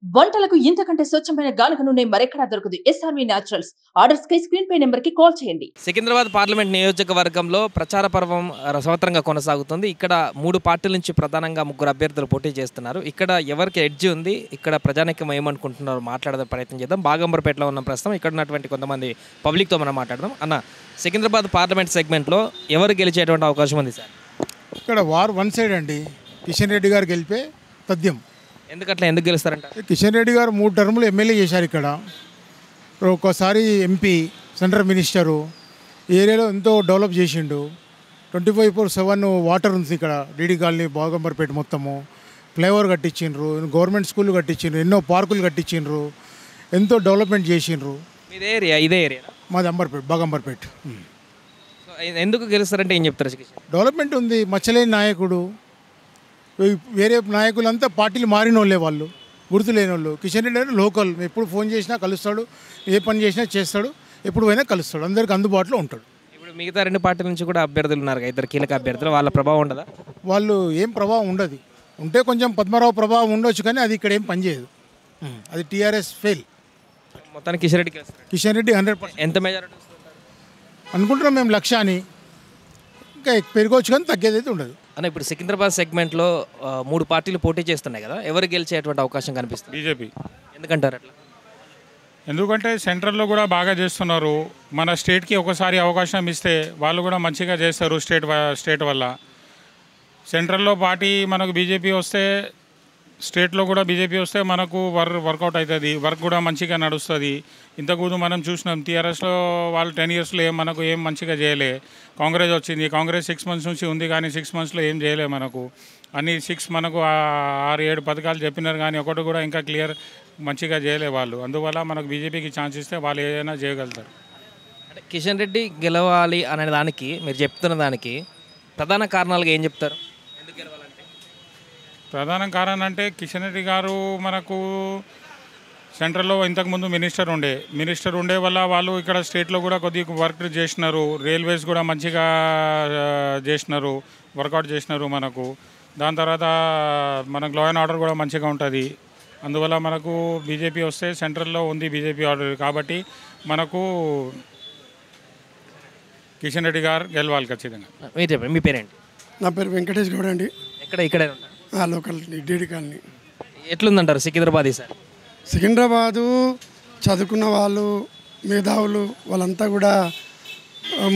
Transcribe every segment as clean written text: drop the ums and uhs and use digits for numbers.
వంటలకు ఇంతకంటే స్వచ్ఛమైన గానుగ నూనె మరెక్కడా దొరకదు. SRV naturals. ఆర్డర్స్ కై స్క్రీన్ పై నెంబర్ కి కాల్ చేయండి. సికింద్రాబాద్ పార్లమెంట్ నియోజకవర్గంలో ప్రచార పర్వం రసవత్తరంగా కొనసాగుతుంది. ఇక్కడ 3 పార్టీల నుంచి ప్రధానంగా 3 అభ్యర్థులు పోటీ చేస్తున్నారు. ఇక్కడ ఎవరికి ఎడ్జ్ ఉంది, ఇక్కడ ప్రజానీకం ఏమనుకుంటున్నారో మాట్లాడే ప్రయత్నం చేద్దాం. బాగంబర్పేటలో ఉన్న ప్రస్తుతం ఇక్కడ ఉన్నటువంటి కొంతమంది పబ్లిక్తో మనం మాట్లాడదాం. అన్న, సికింద్రాబాద్ పార్లమెంట్ సెగ్మెంట్లో ఎవరు గెలిచేటువంటి అవకాశం ఉంది సార్? ఇక్కడ వార్ వన్ సైడ్ అండి. కిషన్ రెడ్డి గారు గెలిపే తథ్యం. ఎందుకు గెలుస్తారంట? కిషన్ రెడ్డి గారు 3 టర్ములు ఎమ్మెల్యే చేశారు. ఇక్కడ ఒక్కోసారి ఎంపీ, సెంట్రల్ మినిస్టరు, ఏరియాలో ఎంతో డెవలప్ చేసిండు. 24/7 వాటర్ ఉంది ఇక్కడ. డీడీ కాలనీ, బాగంబర్పేట మొత్తము ఫ్లైఓవర్ కట్టించిండ్రు, గవర్నమెంట్ స్కూల్ కట్టించిండ్రు, ఎన్నో పార్కులు కట్టించిండ్రు, ఎంతో డెవలప్మెంట్ చేసిండ్రు. ఇదే ఏరియా మాది అంబర్పేట, బాగంబర్పేట. ఎందుకు గెలుస్తారంటే ఏం చెప్తారు? డెవలప్మెంట్ ఉంది, మచ్చలేని నాయకుడు. వేరే నాయకులంతా పార్టీలు మారిన వాళ్ళే, వాళ్ళు గుర్తు లేని వాళ్ళు. కిషన్ రెడ్డి అంటే లోకల్, ఎప్పుడు ఫోన్ చేసినా కలుస్తాడు, ఏ పని చేసినా చేస్తాడు, ఎప్పుడు పోయినా కలుస్తాడు, అందరికి అందుబాటులో ఉంటాడు. ఇప్పుడు మిగతా 2 పార్టీల నుంచి కూడా అభ్యర్థులు ఉన్నారు, 2 కీలక అభ్యర్థులు. వాళ్ళ ప్రభావం ఉండదా? వాళ్ళు ఏం ప్రభావం ఉండదు. ఉంటే కొంచెం పద్మరావు ప్రభావం ఉండొచ్చు, కానీ అది ఇక్కడ ఏం పనిచేయదు. అది టీఆర్ఎస్ ఫెయిల్. మొత్తానికి కిషన్ రెడ్డి కిషన్ రెడ్డి 100%. ఎంత మెజారిటీ అనుకుంటున్నాం మేము, 1,00,000 అని. ఇంకా పెరగవచ్చు కానీ తగ్గేది అయితే ఉండదు అన్న. ఇప్పుడు సికింద్రాబాద్ సెగ్మెంట్లో 3 పార్టీలు పోటీ చేస్తున్నాయి కదా, ఎవరు గెలిచేటువంటి అవకాశం కనిపిస్తుంది? బీజేపీ. ఎందుకంటారు అట్లా? ఎందుకంటే సెంట్రల్లో కూడా బాగా చేస్తున్నారు. మన స్టేట్కి ఒకసారి అవకాశం ఇస్తే వాళ్ళు కూడా మంచిగా చేస్తారు. స్టేట్ వల్ల సెంట్రల్లో పార్టీ మనకు బీజేపీ వస్తే, స్టేట్లో కూడా బీజేపీ వస్తే మనకు వర్కౌట్ అవుతుంది, వర్క్ కూడా మంచిగా నడుస్తుంది. ఇంతకుముందు మనం చూసినాం టీఆర్ఎస్లో వాళ్ళు 10 ఇయర్స్లో మనకు ఏం మంచిగా చేయలే. కాంగ్రెస్ వచ్చింది, కాంగ్రెస్ 6 months నుంచి ఉంది, కానీ 6 monthsలో ఏం చేయలే మనకు. అన్ని 6 మనకు 6-7 పథకాలు చెప్పినారు, కానీ ఒకటి కూడా ఇంకా క్లియర్ మంచిగా చేయలే వాళ్ళు. అందువల్ల మనకు బీజేపీకి ఛాన్స్ ఇస్తే వాళ్ళు ఏదైనా చేయగలుగుతారు. అంటే కిషన్ రెడ్డి గెలవాలి అనే దానికి, మీరు చెప్తున్న దానికి ప్రధాన కారణాలుగా ఏం చెప్తారు? ఎందుకు గెలవాలంటే? ప్రధాన కారణం అంటే కిషన్ రెడ్డి గారు మనకు సెంట్రల్లో ఇంతకుముందు మినిస్టర్ ఉండే వల్ల వాళ్ళు ఇక్కడ స్టేట్లో కూడా కొద్దిగా వర్క్ చేసినారు. రైల్వేస్ కూడా మంచిగా చేసినారు, వర్కౌట్ చేసినారు మనకు. దాని తర్వాత మనకు లా అండ్ ఆర్డర్ కూడా మంచిగా ఉంటుంది. అందువల్ల మనకు బీజేపీ వస్తే, సెంట్రల్లో ఉంది బీజేపీ ఆర్డర్, కాబట్టి మనకు కిషన్ రెడ్డి గారు గెలవాలి ఖచ్చితంగా. మీరు చెప్పండి, మీ పేరేంటి? నా పేరు వెంకటేష్ గౌడ్ అండి. ఇక్కడే లోకల్ డీడీ కాలనీ. ఎట్లుందంటారు సికింద్రాబాద్ ఈసారి? సికింద్రాబాదు చదువుకున్న వాళ్ళు, మేధావులు వాళ్ళంతా కూడా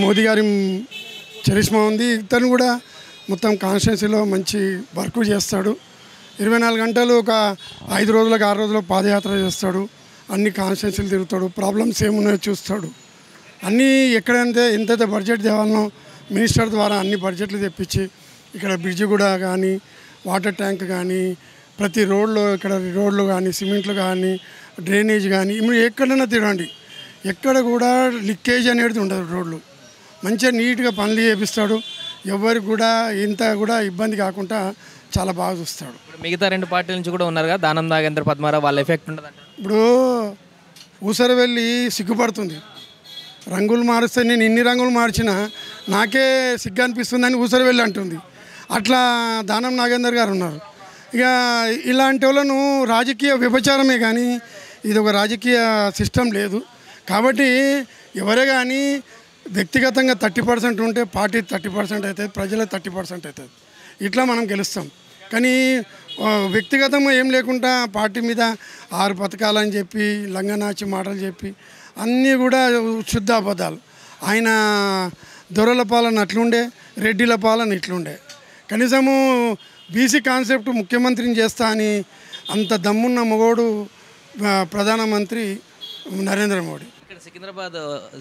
మోదీ గారి చరిష్మా ఉంది. ఇతను కూడా మొత్తం కాన్స్టిట్యున్సీలో మంచి వర్క్ చేస్తాడు. 24 గంటలు ఒక 5 రోజులకు 6 రోజులకు పాదయాత్ర చేస్తాడు. అన్ని కాన్స్టిట్యున్సీలు తిరుగుతాడు, ప్రాబ్లమ్స్ ఏమున్నాయో చూస్తాడు. అన్నీ ఎక్కడంటే ఎంతైతే బడ్జెట్ తేవాలనో మినిస్టర్ ద్వారా అన్ని బడ్జెట్లు తెప్పించి ఇక్కడ బ్రిడ్జ్ కూడా కానీ, వాటర్ ట్యాంక్ కానీ, ప్రతి ఇక్కడ రోడ్లు కానీ, సిమెంట్లు కానీ, డ్రైనేజ్ కానీ, ఎక్కడైనా తిరగండి, ఎక్కడ కూడా లీకేజ్ అనేది ఉండదు. రోడ్లు మంచిగా నీట్గా పనులు చేపిస్తాడు. ఎవరికి కూడా ఇంత కూడా ఇబ్బంది కాకుండా చాలా బాగా చూస్తాడు. మిగతా 2 పార్టీల నుంచి కూడా ఉన్నారు కదా, దానం నాగేంద్ర, పద్మారావు, వాళ్ళ ఎఫెక్ట్ ఉండదంట. ఇప్పుడు ఊసరి వెళ్ళి సిగ్గుపడుతుంది. రంగులు మారుస్తే నేను ఇన్ని రంగులు మార్చినా నాకే సిగ్గు అనిపిస్తుందని ఊసరి వెళ్ళి అంటుంది. అట్లా దానం నాగేందర్ గారు ఉన్నారు. ఇక ఇలాంటి వాళ్ళను రాజకీయ విభచారమే కానీ ఇది ఒక రాజకీయ సిస్టమ్ లేదు. కాబట్టి ఎవరే కానీ వ్యక్తిగతంగా 30% ఉంటే పార్టీ 30% అవుతుంది, ప్రజల 30% అవుతుంది. ఇట్లా మనం గెలుస్తాం. కానీ వ్యక్తిగతంగా ఏం లేకుండా పార్టీ మీద 6 పథకాలని చెప్పి, లంగనాచి మాటలు చెప్పి అన్నీ కూడా శుద్ధ అబద్ధాలు. ఆయన దొరల పాలన అట్లుండే, రెడ్డిల పాలన ఇట్లుండే. కనీసము బీసీ కాన్సెప్ట్ ముఖ్యమంత్రిని చేస్తా అని అంత దమ్మున్న మగోడు ప్రధానమంత్రి నరేంద్ర మోడీ. ఇక్కడ సికింద్రాబాద్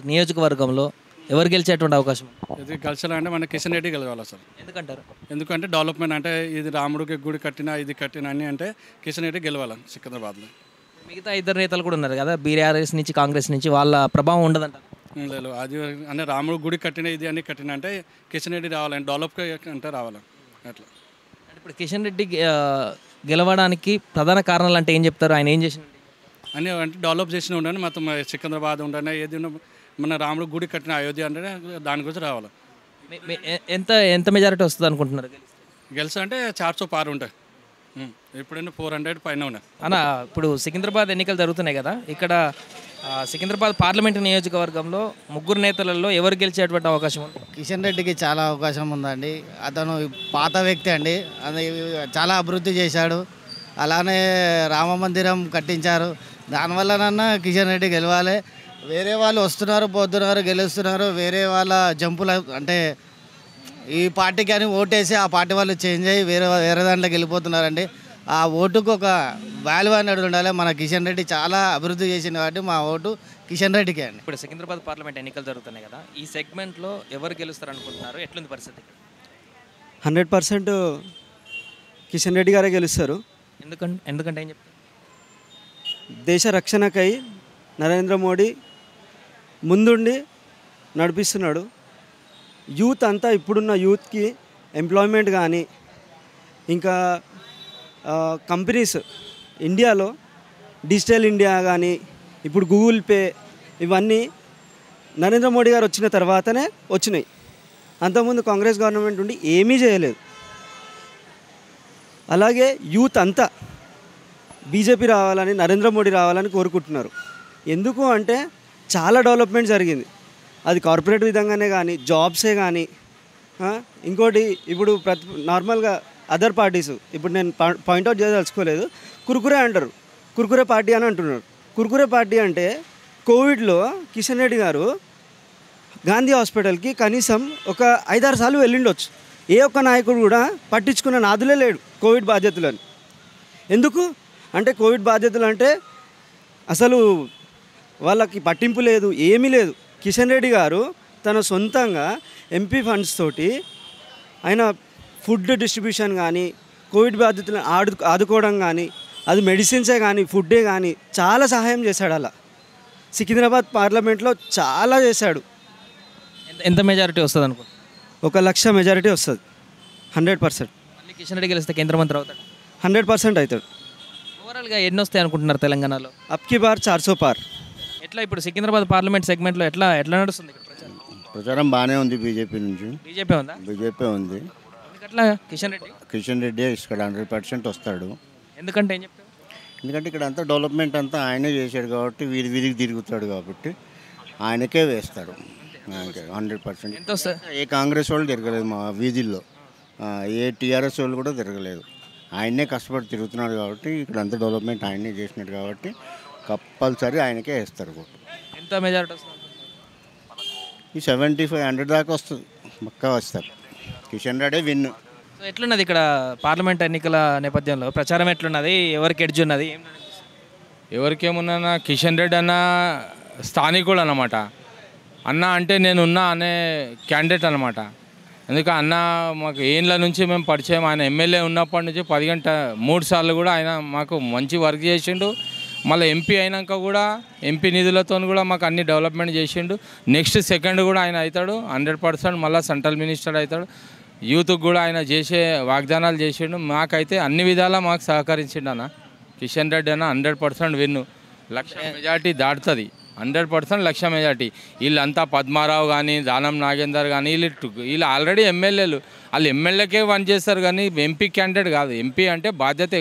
నియోజకవర్గంలో ఎవరు గెలిచేటువంటి అవకాశం? ఇది గెలిచాలంటే మన కిషన్ రెడ్డి గెలవాలి అసలు. ఎందుకంటారు? ఎందుకంటే డెవలప్మెంట్ అంటే ఇది రాముడికి గుడి కట్టినా, ఇది కట్టినా అన్నీ అంటే కిషన్ రెడ్డి గెలవాలి సికింద్రాబాద్లో. మిగతా 2 నేతలు కూడా ఉన్నారు కదా, బీఆర్ఎస్ నుంచి, కాంగ్రెస్ నుంచి, వాళ్ళ ప్రభావం ఉండదంట. లేదు, అది అంటే రాముడు గుడి కట్టిన, ఇది అన్నీ కట్టినా అంటే కిషన్ రెడ్డి రావాలని, డెవలప్ అంటే రావాలి అట్లా. ఇప్పుడు కిషన్ రెడ్డి గెలవడానికి ప్రధాన కారణాలు అంటే ఏం చెప్తారు? ఆయన ఏం చేసిన అన్నీ అంటే డెవలప్ చేసిన ఉండని, మొత్తం సికింద్రాబాద్ ఉండని, ఏది మన రాముడు గుడి కట్టిన అయోధ్య అంటే దాని గురించి రావాలి. ఎంత మెజారిటీ వస్తుంది అనుకుంటున్నారు? గెలిచి అంటే 400 పారు ఉంటాయి. ఎప్పుడైనా 400 పైన ఉన్నాయి. అన్న ఇప్పుడు సికింద్రాబాద్ ఎన్నికలు జరుగుతున్నాయి కదా, ఇక్కడ సికింద్రాబాద్ పార్లమెంటు నియోజకవర్గంలో ముగ్గురు నేతలలో ఎవరు గెలిచేటువంటి అవకాశం ఉంది? కిషన్ రెడ్డికి చాలా అవకాశం ఉందండి. అతను పాత వ్యక్తి అండి, అది చాలా అభివృద్ధి చేశాడు. అలానే రామ మందిరం కట్టించారు. దానివల్లనన్నా కిషన్ రెడ్డి గెలవాలి. వేరే వాళ్ళు వస్తున్నారు, పోతున్నారు, గెలుస్తున్నారు. వేరే వాళ్ళ జంపులు అంటే ఈ పార్టీకి అని ఓటేసి ఆ పార్టీ వాళ్ళు చేంజ్ అయ్యి వేరే దాంట్లోకి వెళ్ళిపోతున్నారండి. ఆ ఓటుకు ఒక వాల్యూ అనేది ఉండాలి. మన కిషన్ రెడ్డి చాలా అభివృద్ధి చేసింది కాబట్టి మా ఓటు కిషన్ రెడ్డికే అండి. ఇప్పుడు సికింద్రాబాద్ పార్లమెంట్ ఎన్నికలు జరుగుతున్నాయి కదా, ఈ సెగ్మెంట్లో ఎవరు గెలుస్తారు అనుకుంటున్నారు? ఎట్లుంది పరిస్థితి? 100% కిషన్ రెడ్డి గారే గెలుస్తారు. ఎందుకంటే ఏం చెప్తారు? దేశ రక్షణకై నరేంద్ర మోడీ ముందుండి నడిపిస్తున్నాడు. యూత్ అంతా ఇప్పుడున్న యూత్కి ఎంప్లాయ్మెంట్ కానీ ఇంకా కంపెనీస్ ఇండియాలో డిజిటల్ ఇండియా కానీ ఇప్పుడు గూగుల్ పే ఇవన్నీ నరేంద్ర మోడీ గారు వచ్చిన తర్వాతనే వచ్చినాయి. అంతకుముందు కాంగ్రెస్ గవర్నమెంట్ ఉండి ఏమీ చేయలేదు. అలాగే యూత్ అంతా బీజేపీ రావాలని, నరేంద్ర మోడీ రావాలని కోరుకుంటున్నారు. ఎందుకు అంటే చాలా డెవలప్మెంట్ జరిగింది. అది కార్పొరేట్ విధంగానే కానీ, జాబ్సే కానీ, ఇంకోటి ఇప్పుడు నార్మల్గా అదర్ పార్టీస్ ఇప్పుడు నేను పాయింట్అవుట్ చేయదలుచుకోలేదు. కుర్కురే అంటారు, కుర్కురే పార్టీ అని అంటున్నారు. కుర్కురే పార్టీ అంటే కోవిడ్లో కిషన్ రెడ్డి గారు గాంధీ హాస్పిటల్కి కనీసం ఒక 5-6 సార్లు వెళ్ళిండొచ్చు. ఏ ఒక్క నాయకుడు కూడా పట్టించుకున్న నాదులే లేడు కోవిడ్ బాధ్యతలని. ఎందుకు అంటే కోవిడ్ బాధ్యతలు అంటే అసలు వాళ్ళకి పట్టింపు లేదు, ఏమీ లేదు. కిషన్ రెడ్డి గారు తన సొంతంగా ఎంపీ ఫండ్స్ తోటి ఆయన ఫుడ్ డిస్ట్రిబ్యూషన్ కానీ, కోవిడ్ బాధ్యతలను ఆదుకోవడం కానీ, అది మెడిసిన్సే కానీ, ఫుడ్డే కానీ చాలా సహాయం చేశాడు. అలా సికింద్రాబాద్ పార్లమెంట్లో చాలా చేశాడు. ఎంత మెజారిటీ వస్తుంది అనుకో? 1,00,000 మెజారిటీ వస్తుంది. 100%. మళ్ళీ కిషన్ రెడ్డి గెలిస్తే కేంద్ర మంత్రి అవుతాడు? 100% అవుతాడు. ఓవరాల్గా ఎన్ని వస్తాయి అనుకుంటున్నారు తెలంగాణలో? అబ్కి బార్ 400 పార్. ఎట్లా ఇప్పుడు సికింద్రాబాద్ పార్లమెంట్ సెగ్మెంట్లో ఎట్లా నడుస్తుంది ఇక్కడ ప్రచారం? ప్రచారం బాగానే ఉంది. బీజేపీ నుంచి బీజేపీ ఉందా? బీజేపీ ఉంది. ఎందుకట్లా? కిషన్ రెడ్డి ఇక్కడ 100% వస్తాడు. ఎందుకంటే ఏం చెప్తారు? ఎందుకంటే ఇక్కడ అంతా డెవలప్మెంట్ అంతా ఆయనే చేశాడు కాబట్టి, వీధికి తిరుగుతాడు కాబట్టి ఆయనకే వేస్తాడు. 100%. ఎంత వస్తుంది? ఏ కాంగ్రెస్ వాళ్ళు తిరగలేదు మా వీధుల్లో, ఏ టీఆర్ఎస్ వాళ్ళు కూడా తిరగలేదు. ఆయనే కష్టపడి తిరుగుతున్నాడు కాబట్టి, ఇక్కడ అంతా డెవలప్మెంట్ ఆయనే చేసినాడు కాబట్టి కంపల్సరీ ఆయనకే వేస్తారు ఓటు. ఎంత మెజారిటీ వస్తుంది? ఈ 75-100 దాకా వస్తుంది, పక్కా వస్తారు. కిషన్ రెడ్డి విన్. సో ఎట్లున్నది ఇక్కడ పార్లమెంట్ ఎన్నికల నేపథ్యంలో ప్రచారం ఎట్లున్నది? ఎవరికి ఎడ్జ్ ఉన్నది? ఎవరికేమున్నా కిషన్ రెడ్డి అన్న స్థానికుడు అన్నమాట. అన్న అంటే నేనున్నా అనే క్యాండిడేట్ అనమాట. ఎందుకంటే అన్న మాకు ఏళ్ళ నుంచి మేము పరిచయం. ఆయన ఎమ్మెల్యే ఉన్నప్పటి నుంచి 3 సార్లు కూడా ఆయన మాకు మంచి వర్క్ చేసిండు. మళ్ళీ ఎంపీ అయినాక కూడా ఎంపీ నిధులతో కూడా మాకు అన్ని డెవలప్మెంట్ చేసిండు. నెక్స్ట్ సెకండ్ కూడా ఆయన అవుతాడు 100%. మళ్ళీ సెంట్రల్ మినిస్టర్ అవుతాడు. యూత్కి కూడా ఆయన చేసే వాగ్దానాలు చేసిండు. మాకైతే అన్ని విధాలా మాకు సహకరించిండు అన్న. కిషన్ రెడ్డి అన్న 100% విన్ను. 1,00,000 మెజార్టీ దాటుతుంది. 100% 1,00,000 మెజార్టీ. వీళ్ళంతా పద్మారావు కానీ, దానం నాగేందర్ కానీ వీళ్ళు ఆల్రెడీ ఎమ్మెల్యేలు. వాళ్ళు ఎమ్మెల్యేకే పని చేస్తారు కానీ ఎంపీ క్యాండిడేట్ కాదు. ఎంపీ అంటే బాధ్యత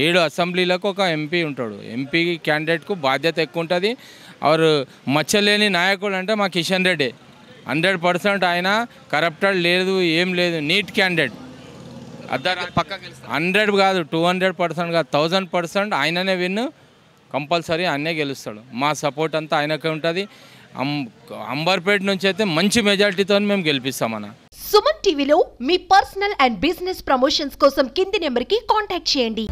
7 అసెంబ్లీలకు ఒక ఎంపీ ఉంటాడు. ఎంపీ క్యాండిడేట్కు బాధ్యత ఎక్కువ ఉంటుంది. ఆరు మచ్చలేని నాయకుడు అంటే మా కిషన్ రెడ్డి. 100% ఆయన కరప్టెడ్ లేదు, ఏం లేదు, నీట్ క్యాండిడేట్. పక్క 100 కాదు, 200% కాదు, 1000% ఆయననే విన్ను. కంపల్సరీ ఆయనే గెలుస్తాడు. మా సపోర్ట్ అంతా ఆయనకే ఉంటుంది. అంబర్పేట నుంచి అయితే మంచి మెజార్టీతో మేము గెలిపిస్తామన్న. సుమన్ టీవీలో మీ పర్సనల్ అండ్ బిజినెస్ ప్రమోషన్స్ కోసం కింది నెంబర్కి కాంటాక్ట్ చేయండి.